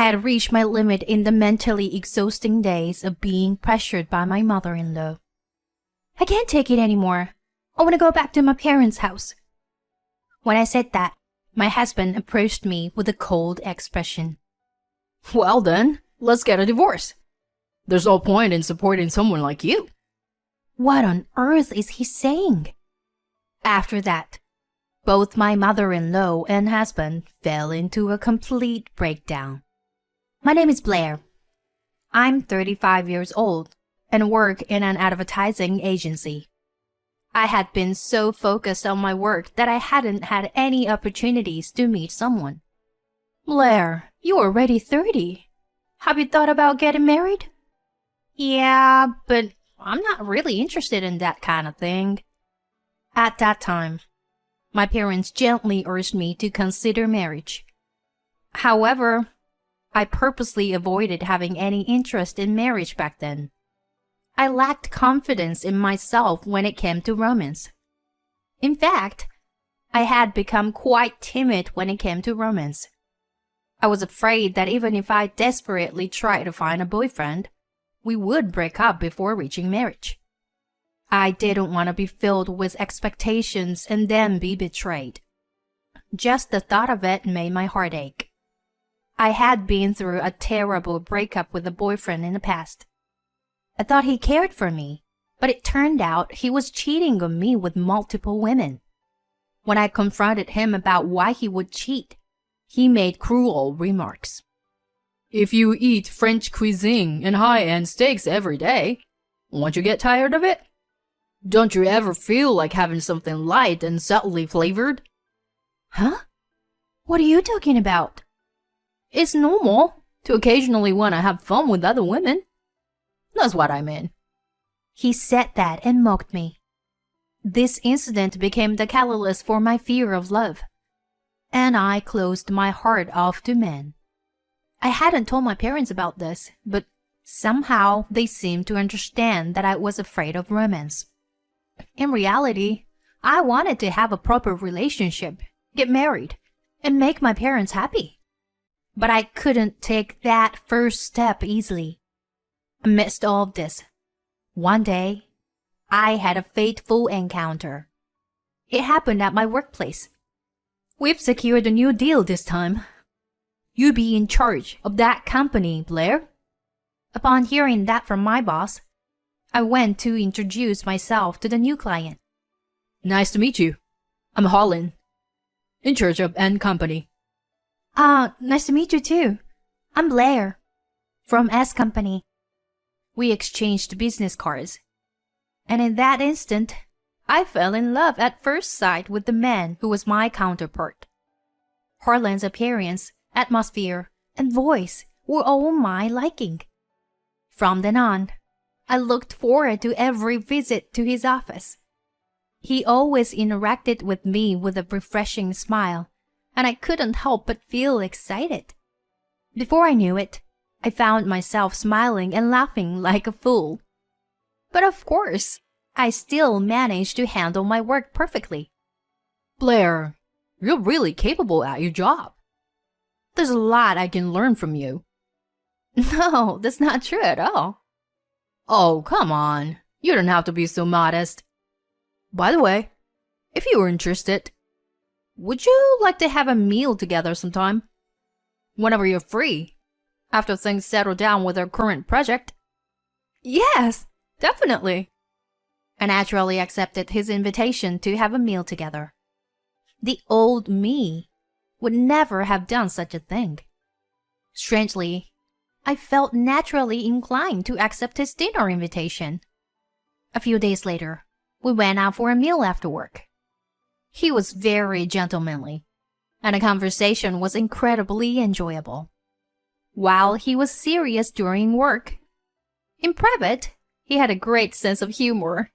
I had reached my limit in the mentally exhausting days of being pressured by my mother-in-law. I can't take it anymore. I want to go back to my parents' house. When I said that, my husband approached me with a cold expression. Well then, let's get a divorce. There's no point in supporting someone like you. What on earth is he saying? After that, both my mother-in-law and husband fell into a complete breakdown. My name is Blair. I'm 35 years old and work in an advertising agency. I had been so focused on my work that I hadn't had any opportunities to meet someone. Blair, you're already 30. Have you thought about getting married? Yeah, but I'm not really interested in that kind of thing. At that time, my parents gently urged me to consider marriage. However, I purposely avoided having any interest in marriage back then. I lacked confidence in myself when it came to romance. In fact, I had become quite timid when it came to romance. I was afraid that even if I desperately tried to find a boyfriend, we would break up before reaching marriage. I didn't want to be filled with expectations and then be betrayed. Just the thought of it made my heart ache. I had been through a terrible breakup with a boyfriend in the past. I thought he cared for me, but it turned out he was cheating on me with multiple women. When I confronted him about why he would cheat, he made cruel remarks. If you eat French cuisine and high-end steaks every day, won't you get tired of it? Don't you ever feel like having something light and subtly flavored? Huh? What are you talking about? It's normal to occasionally want to have fun with other women. That's what I mean. He said that and mocked me. This incident became the catalyst for my fear of love, and I closed my heart off to men. I hadn't told my parents about this, but somehow they seemed to understand that I was afraid of romance. In reality, I wanted to have a proper relationship, get married, and make my parents happy. But I couldn't take that first step easily. Amidst all of this, one day, I had a fateful encounter. It happened at my workplace. We've secured a new deal this time. You be in charge of that company, Blair. Upon hearing that from my boss, I went to introduce myself to the new client. Nice to meet you. I'm Holland, in charge of N Company. Nice to meet you too. I'm Blair, from S Company. We exchanged business cards. And in that instant, I fell in love at first sight with the man who was my counterpart. Harlan's appearance, atmosphere, and voice were all my liking. From then on, I looked forward to every visit to his office. He always interacted with me with a refreshing smile, and I couldn't help but feel excited. Before I knew it, I found myself smiling and laughing like a fool. But of course, I still managed to handle my work perfectly. Blair, you're really capable at your job. There's a lot I can learn from you. No, that's not true at all. Oh, come on. You don't have to be so modest. By the way, if you were interested, would you like to have a meal together sometime? Whenever you're free, after things settle down with our current project. Yes, definitely. I naturally accepted his invitation to have a meal together. The old me would never have done such a thing. Strangely, I felt naturally inclined to accept his dinner invitation. A few days later, we went out for a meal after work. He was very gentlemanly, and the conversation was incredibly enjoyable. While he was serious during work, in private, he had a great sense of humor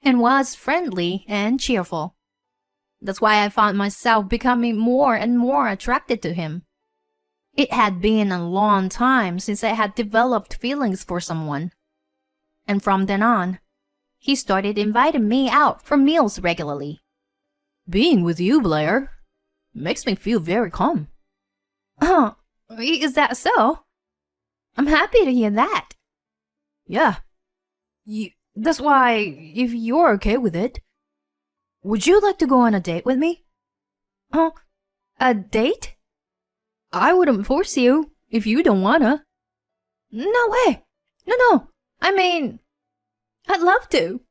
and was friendly and cheerful. That's why I found myself becoming more and more attracted to him. It had been a long time since I had developed feelings for someone. And from then on, he started inviting me out for meals regularly. Being with you, Blair, makes me feel very calm. Is that so? I'm happy to hear that. Yeah. That's why, if you're okay with it, would you like to go on a date with me? Huh? A date? I wouldn't force you if you don't wanna. No way. No. I mean, I'd love to.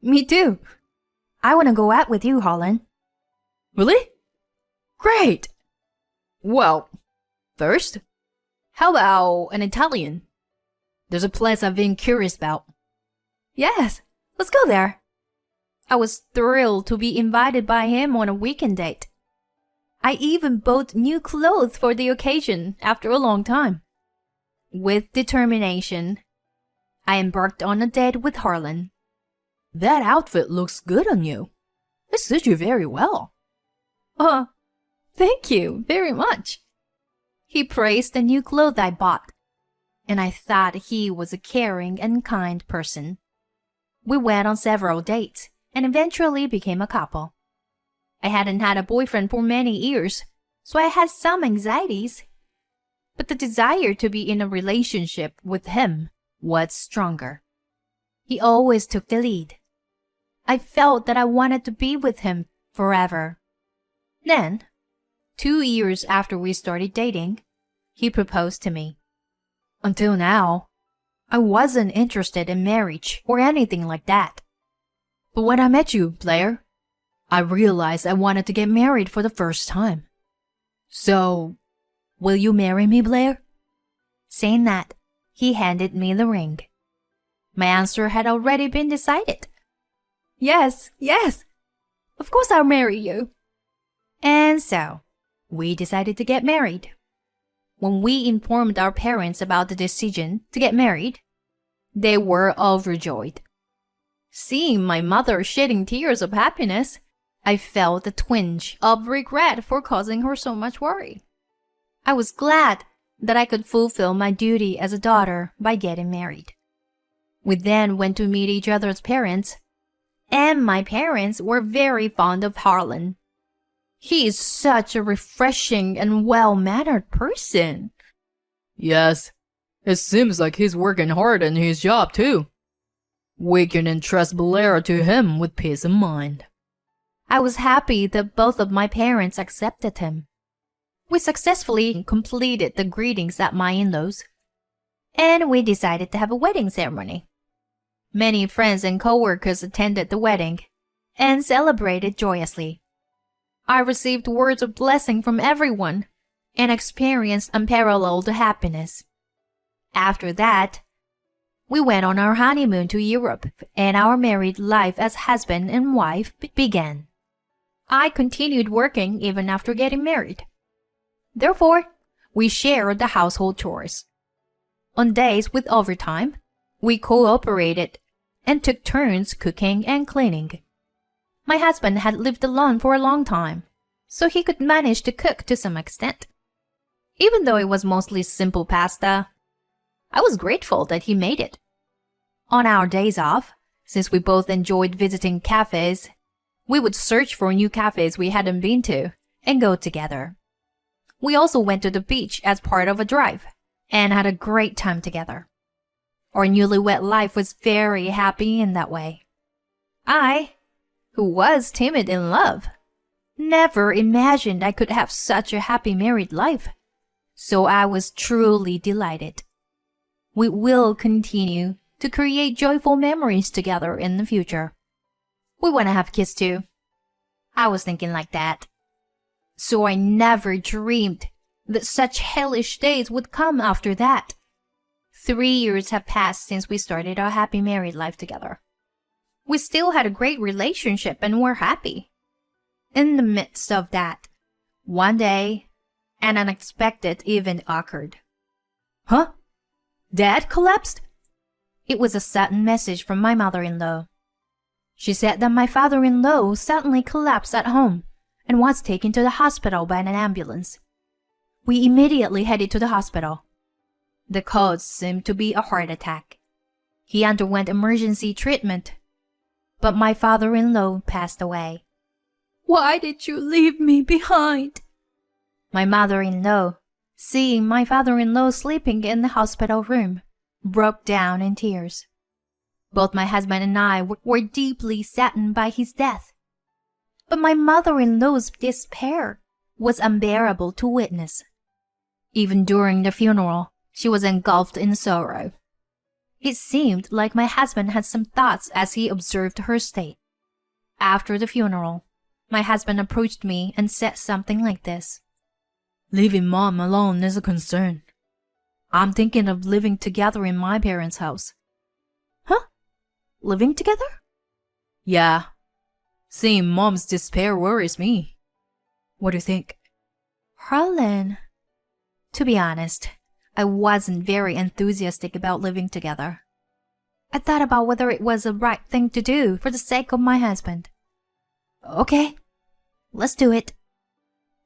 Me too. I want to go out with you, Harlan. Really? Great. Well, first, how about an Italian? There's a place I've been curious about. Yes, let's go there. I was thrilled to be invited by him on a weekend date. I even bought new clothes for the occasion after a long time. With determination, I embarked on a date with Harlan. That outfit looks good on you. It suits you very well. Oh, thank you very much. He praised the new clothes I bought, and I thought he was a caring and kind person. We went on several dates and eventually became a couple. I hadn't had a boyfriend for many years, so I had some anxieties. But the desire to be in a relationship with him was stronger. He always took the lead. I felt that I wanted to be with him forever. Then, 2 years after we started dating, he proposed to me. Until now, I wasn't interested in marriage or anything like that. But when I met you, Blair, I realized I wanted to get married for the first time. So, will you marry me, Blair? Saying that, he handed me the ring. My answer had already been decided. Yes. Of course I'll marry you. And so, we decided to get married. When we informed our parents about the decision to get married, they were overjoyed. Seeing my mother shedding tears of happiness, I felt a twinge of regret for causing her so much worry. I was glad that I could fulfill my duty as a daughter by getting married. We then went to meet each other's parents, and my parents were very fond of Harlan. He is such a refreshing and well-mannered person. Yes, it seems like he's working hard in his job too. We can entrust Blair to him with peace of mind. I was happy that both of my parents accepted him. We successfully completed the greetings at my in-laws, and we decided to have a wedding ceremony. Many friends and co-workers attended the wedding and celebrated joyously. I received words of blessing from everyone and experienced unparalleled happiness. After that, we went on our honeymoon to Europe, and our married life as husband and wife began. I continued working even after getting married. Therefore, we shared the household chores. On days with overtime, we cooperated and took turns cooking and cleaning. My husband had lived alone for a long time, so he could manage to cook to some extent. Even though it was mostly simple pasta, I was grateful that he made it. On our days off, since we both enjoyed visiting cafes, we would search for new cafes we hadn't been to and go together. We also went to the beach as part of a drive and had a great time together. Our newlywed life was very happy in that way. I, who was timid in love, never imagined I could have such a happy married life, so I was truly delighted. We will continue to create joyful memories together in the future. We want to have kids too. I was thinking like that. So I never dreamed that such hellish days would come after that. 3 years have passed since we started our happy married life together. We still had a great relationship and were happy. In the midst of that, one day, an unexpected event occurred. Huh? Dad collapsed? It was a sudden message from my mother-in-law. She said that my father-in-law suddenly collapsed at home and was taken to the hospital by an ambulance. We immediately headed to the hospital. The cause seemed to be a heart attack. He underwent emergency treatment, but my father-in-law passed away. Why did you leave me behind? My mother-in-law seeing my father-in-law sleeping in the hospital room, broke down in tears. Both my husband and I were deeply saddened by his death. But my mother-in-law's despair was unbearable to witness. Even during the funeral, she was engulfed in sorrow. It seemed like my husband had some thoughts as he observed her state. After the funeral, my husband approached me and said something like this. Leaving Mom alone is a concern. I'm thinking of living together in my parents' house. Huh? Living together? Yeah. Seeing Mom's despair worries me. What do you think? Harlan, to be honest, I wasn't very enthusiastic about living together. I thought about whether it was the right thing to do for the sake of my husband. Okay, let's do it.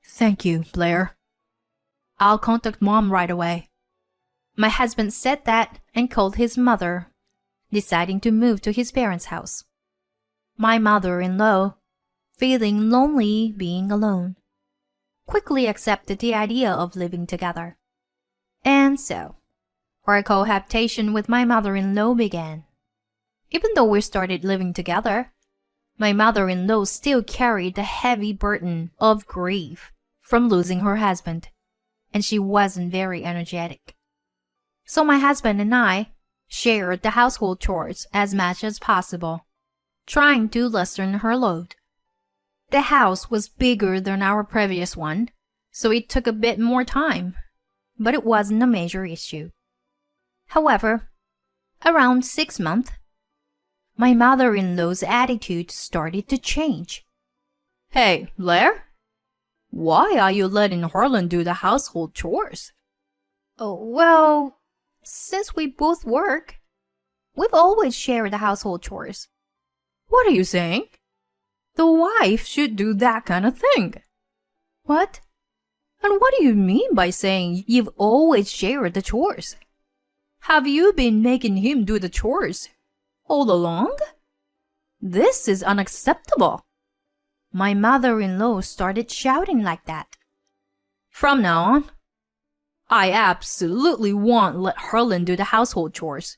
Thank you, Blair. I'll contact Mom right away. My husband said that and called his mother, deciding to move to his parents' house. My mother-in-law, feeling lonely being alone, quickly accepted the idea of living together. And so, our cohabitation with my mother-in-law began. Even though we started living together, my mother-in-law still carried the heavy burden of grief from losing her husband, and she wasn't very energetic. So my husband and I shared the household chores as much as possible, trying to lessen her load. The house was bigger than our previous one, so it took a bit more time, but it wasn't a major issue. However, around 6 months, my mother-in-law's attitude started to change. Hey, Blair? Why are you letting Harlan do the household chores? Oh, well, since we both work, we've always shared the household chores. What are you saying? The wife should do that kind of thing. What? And what do you mean by saying you've always shared the chores? Have you been making him do the chores all along? This is unacceptable. My mother-in-law started shouting like that. From now on, I absolutely won't let Harlan do the household chores.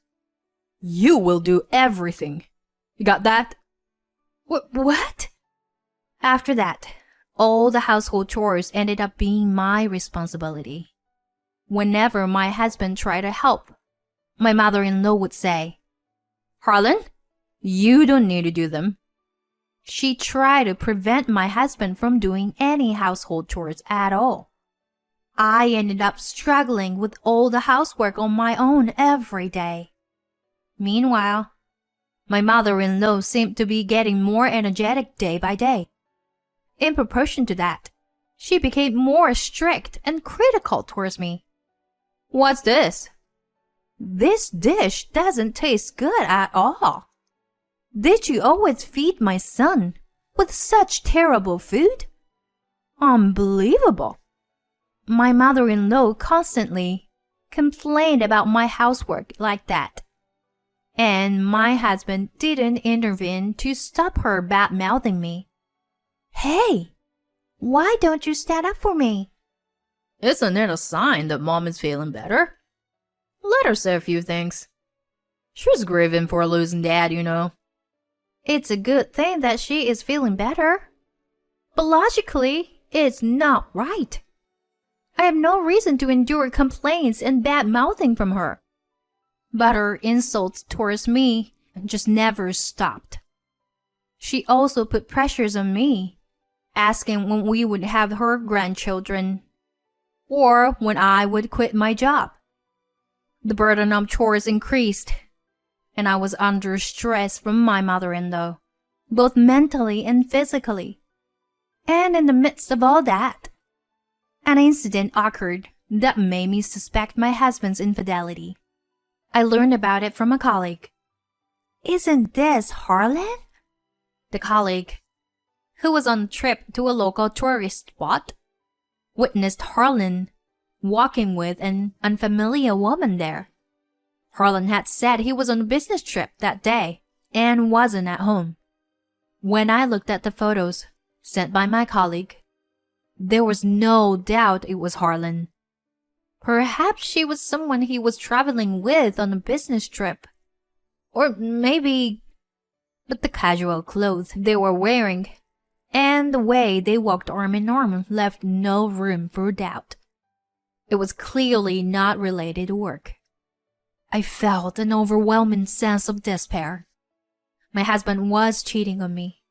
You will do everything. You got that? What? After that, all the household chores ended up being my responsibility. Whenever my husband tried to help, my mother-in-law would say, Harlan, you don't need to do them. She tried to prevent my husband from doing any household chores at all. I ended up struggling with all the housework on my own every day. Meanwhile, my mother-in-law seemed to be getting more energetic day by day. In proportion to that, she became more strict and critical towards me. What's this? This dish doesn't taste good at all. Did you always feed my son with such terrible food? Unbelievable. My mother-in-law constantly complained about my housework like that. And my husband didn't intervene to stop her bad-mouthing me. Hey, why don't you stand up for me? Isn't it a sign that Mom is feeling better? Let her say a few things. She's grieving for losing Dad, you know. It's a good thing that she is feeling better. But logically, it's not right. I have no reason to endure complaints and bad-mouthing from her. But her insults towards me just never stopped. She also put pressures on me, asking when we would have her grandchildren, or when I would quit my job. The burden of chores increased, and I was under stress from my mother-in-law, both mentally and physically. And in the midst of all that, an incident occurred that made me suspect my husband's infidelity. I learned about it from a colleague. Isn't this Harlan? The colleague, who was on a trip to a local tourist spot, witnessed Harlan walking with an unfamiliar woman there. Harlan had said he was on a business trip that day and wasn't at home. When I looked at the photos sent by my colleague, there was no doubt it was Harlan. Perhaps she was someone he was traveling with on a business trip. Or maybe... But the casual clothes they were wearing and the way they walked arm in arm left no room for doubt. It was clearly not related to work. I felt an overwhelming sense of despair. My husband was cheating on me.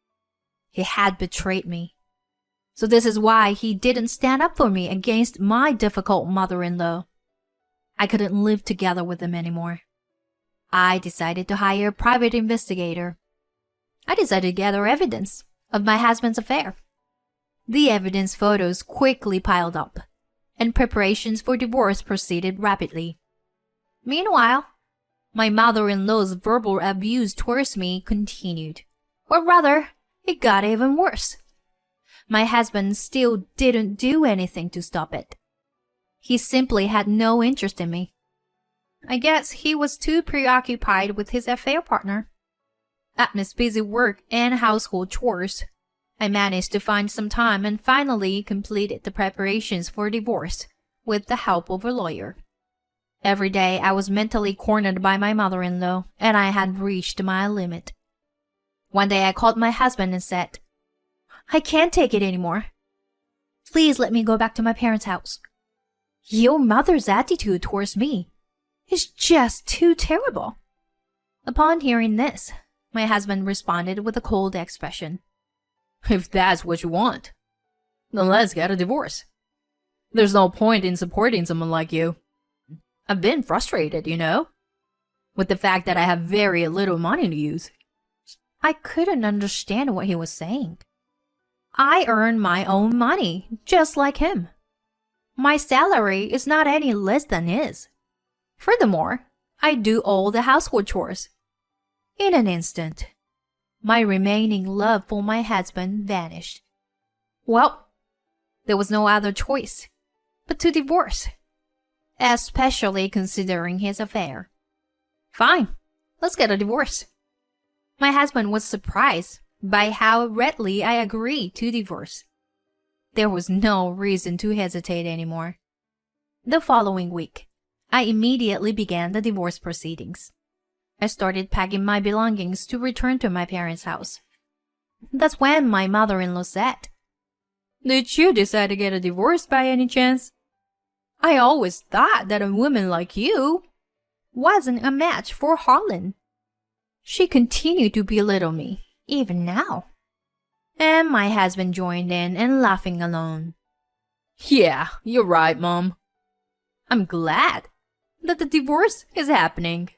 He had betrayed me. So this is why he didn't stand up for me against my difficult mother-in-law. I couldn't live together with him anymore. I decided to hire a private investigator. I decided to gather evidence of my husband's affair. The evidence photos quickly piled up, and preparations for divorce proceeded rapidly. Meanwhile, my mother-in-law's verbal abuse towards me continued. Or rather, it got even worse. My husband still didn't do anything to stop it. He simply had no interest in me. I guess he was too preoccupied with his affair partner. Amidst busy work and household chores, I managed to find some time and finally completed the preparations for divorce with the help of a lawyer. Every day I was mentally cornered by my mother-in-law, and I had reached my limit. One day I called my husband and said, "I can't take it anymore. Please let me go back to my parents' house. Your mother's attitude towards me is just too terrible." Upon hearing this, my husband responded with a cold expression. If that's what you want, then let's get a divorce. There's no point in supporting someone like you. I've been frustrated, with the fact that I have very little money to use. I couldn't understand what he was saying. I earn my own money, just like him. My salary is not any less than his. Furthermore, I do all the household chores. In an instant, my remaining love for my husband vanished. Well, there was no other choice but to divorce, especially considering his affair. Fine, let's get a divorce. My husband was surprised by how readily I agreed to divorce. There was no reason to hesitate anymore. The following week, I immediately began the divorce proceedings. I started packing my belongings to return to my parents' house. That's when my mother-in-law said, "Did you decide to get a divorce by any chance? I always thought that a woman like you wasn't a match for Harlan." She continued to belittle me, even now. And my husband joined in and laughing alone. "Yeah, you're right, Mom. I'm glad that the divorce is happening."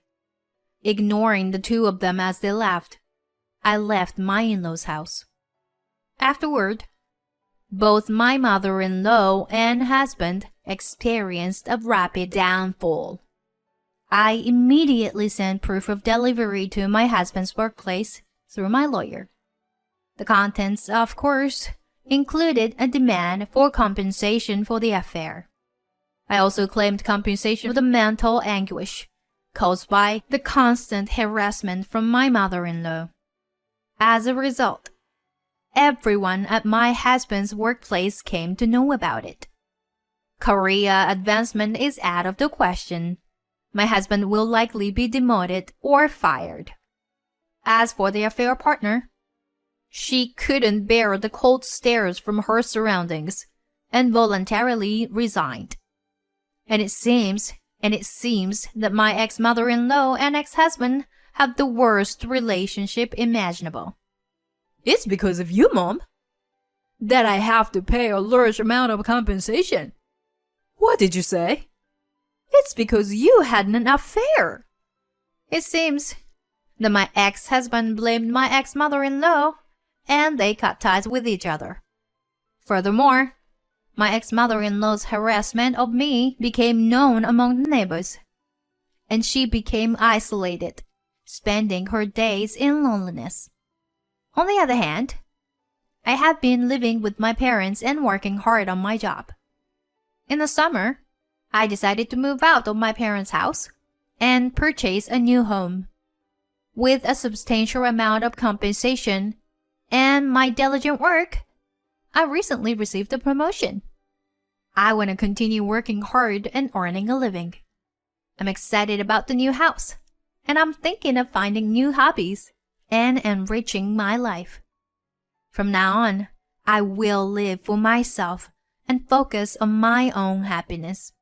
Ignoring the two of them as they laughed, I left my in-law's house. Afterward, both my mother-in-law and husband experienced a rapid downfall. I immediately sent proof of delivery to my husband's workplace through my lawyer. The contents, of course, included a demand for compensation for the affair. I also claimed compensation for the mental anguish caused by the constant harassment from my mother-in-law. As a result, everyone at my husband's workplace came to know about it. Career advancement is out of the question. My husband will likely be demoted or fired. As for the affair partner, she couldn't bear the cold stares from her surroundings and voluntarily resigned. And it seems that my ex-mother-in-law and ex-husband have the worst relationship imaginable. "It's because of you, Mom, that I have to pay a large amount of compensation." "What did you say?" "It's because you had an affair." It seems that my ex-husband blamed my ex-mother-in-law, and they cut ties with each other. Furthermore, my ex-mother-in-law's harassment of me became known among the neighbors, and she became isolated, spending her days in loneliness. On the other hand, I have been living with my parents and working hard on my job. In the summer, I decided to move out of my parents' house and purchase a new home. With a substantial amount of compensation and my diligent work, I recently received a promotion. I want to continue working hard and earning a living. I'm excited about the new house, and I'm thinking of finding new hobbies and enriching my life. From now on, I will live for myself and focus on my own happiness.